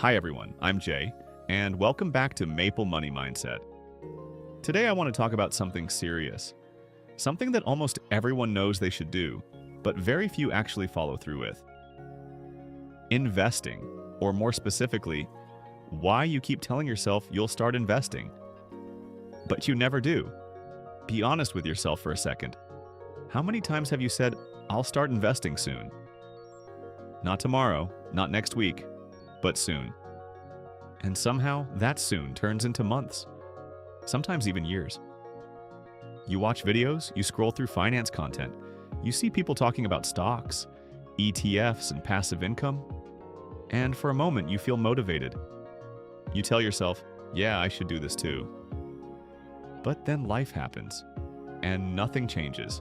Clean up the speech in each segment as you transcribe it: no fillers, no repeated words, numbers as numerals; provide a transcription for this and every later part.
Hi everyone, I'm Jay, and welcome back to Maple Money Mindset. Today I want to talk about something serious, something that almost everyone knows they should do, but very few actually follow through with. Investing, or more specifically, why you keep telling yourself you'll start investing, but you never do. Be honest with yourself for a second. How many times have you said, "I'll start investing soon"? Not tomorrow, not next week, but soon. And somehow, that soon turns into months, sometimes even years. You watch videos, you scroll through finance content, you see people talking about stocks, ETFs, and passive income, and for a moment you feel motivated. You tell yourself, yeah, I should do this too. But then life happens, and nothing changes.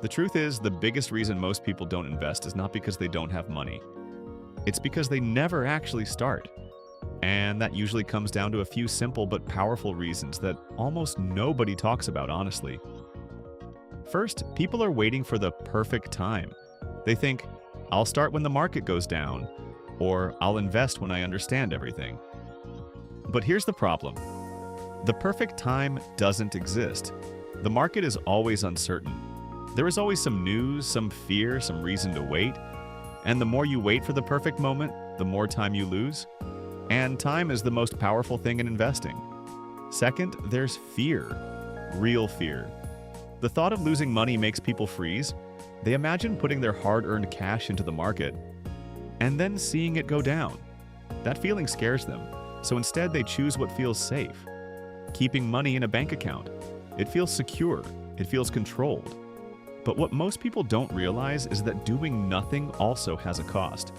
The truth is, the biggest reason most people don't invest is not because they don't have money. It's because they never actually start. And that usually comes down to a few simple but powerful reasons that almost nobody talks about honestly. First, people are waiting for the perfect time. They think, I'll start when the market goes down, or I'll invest when I understand everything. But here's the problem. The perfect time doesn't exist. The market is always uncertain. There is always some news, some fear, some reason to wait. And the more you wait for the perfect moment, the more time you lose. And time is the most powerful thing in investing. Second, there's fear. Real fear. The thought of losing money makes people freeze. They imagine putting their hard-earned cash into the market and then seeing it go down. That feeling scares them, so instead they choose what feels safe. Keeping money in a bank account. It feels secure. It feels controlled. But what most people don't realize is that doing nothing also has a cost.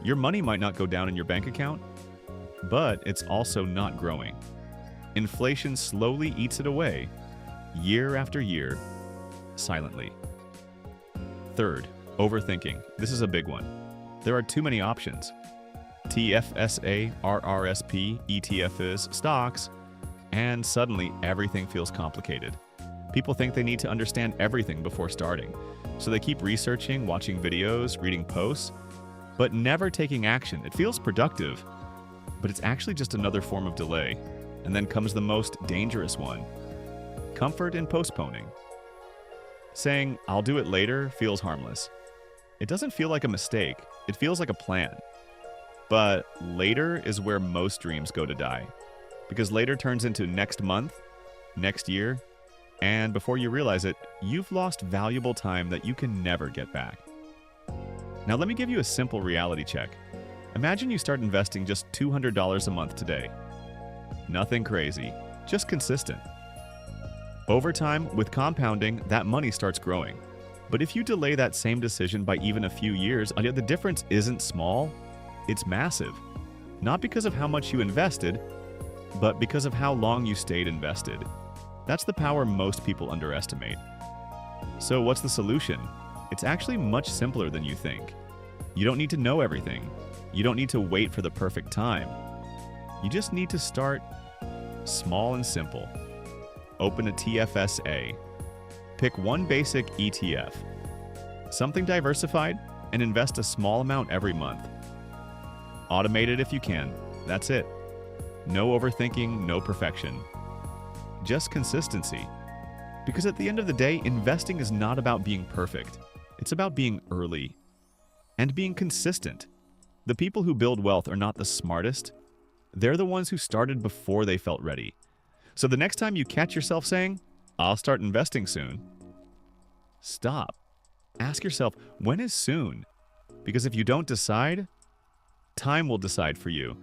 Your money might not go down in your bank account, but it's also not growing. Inflation slowly eats it away, year after year, silently. Third, overthinking. This is a big one. There are too many options. TFSA, RRSP, ETFs, stocks, and suddenly everything feels complicated. People think they need to understand everything before starting, so they keep researching, watching videos, reading posts, but never taking action. It feels productive, but it's actually just another form of delay. And then comes the most dangerous one. Comfort in postponing. Saying, I'll do it later, feels harmless. It doesn't feel like a mistake, it feels like a plan. But later is where most dreams go to die. Because later turns into next month, next year, and before you realize it, you've lost valuable time that you can never get back. Now let me give you a simple reality check. Imagine you start investing just $200 a month today. Nothing crazy, just consistent. Over time, with compounding, that money starts growing. But if you delay that same decision by even a few years, the difference isn't small, it's massive. Not because of how much you invested, but because of how long you stayed invested. That's the power most people underestimate. So what's the solution? It's actually much simpler than you think. You don't need to know everything. You don't need to wait for the perfect time. You just need to start small and simple. Open a TFSA. Pick one basic ETF. Something diversified, and invest a small amount every month. Automate it if you can. That's it. No overthinking, no perfection. Just consistency. Because at the end of the day, investing is not about being perfect. It's about being early and being consistent. The people who build wealth are not the smartest. They're the ones who started before they felt ready. So the next time you catch yourself saying, I'll start investing soon, stop. Ask yourself, when is soon? Because if you don't decide, time will decide for you.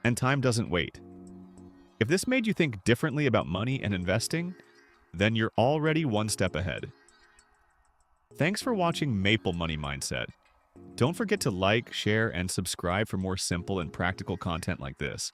And time doesn't wait. If this made you think differently about money and investing, then you're already one step ahead. Thanks for watching Maple Money Mindset. Don't forget to like, share, and subscribe for more simple and practical content like this.